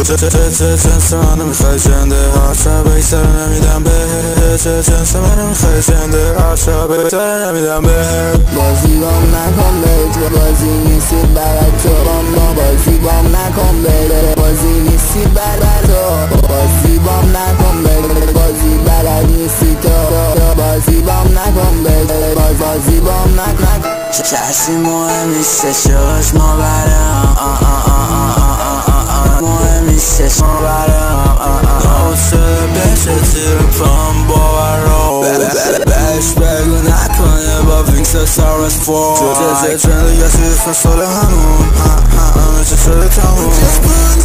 جنس منو میخوای جنده هر شب بیشتر نمیدم بهت جنس منو میخوای جنده هر شب بیشتر نمیدم بهت بازی بام نکن بیت بازی نیستی برای تو بازی بام نکن بیت بازی نیستی برای تو بازی بام نکن بیت بازی برای نیستی تو بازی بام نکن بیت بازی بام نکن کسی مهم نیستش جاش ما برم مهم نیستش ما برم حوصله بشه زیر پام باورم بهش بگو نکنه با وینکس سارس فور زندگی سیفن سال همون همه چه شده تموم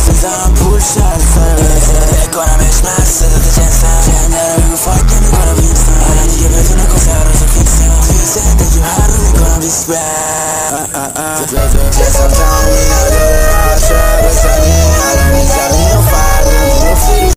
میزنم پول شد سر بزه بکنمش مست داده جنسم جنده رو بگو فاک نمیکنم وینکسم الان دیگه بدونه کسه روز فیکسم توی زندگی هر رو میکنم ریسپکت جنسم تمومی نداره هر شب بزنی الان میزنی و فردا میفتی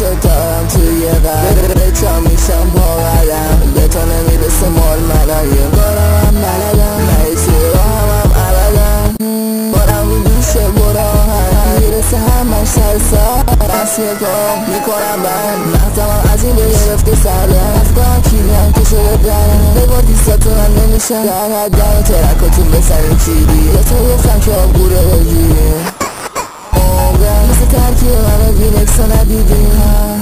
ستارم توی قلب به تا میشم باورم به تا نمیرسه مال منم یه بارم هم بلدم نهیسی راهم ابدم بارم رو دوشه براهم میرسه همش سرسا دست پا میکنم بند مختمم از این به گرفته سردم افکارم کیلیم که شده درم به با دیستاتون هم نمیشم در حدم ترکاتون بسرین چیدی به تو گفتم که آبگوره بگیریم مثل ترکیه منو بینکس رو ندیدیم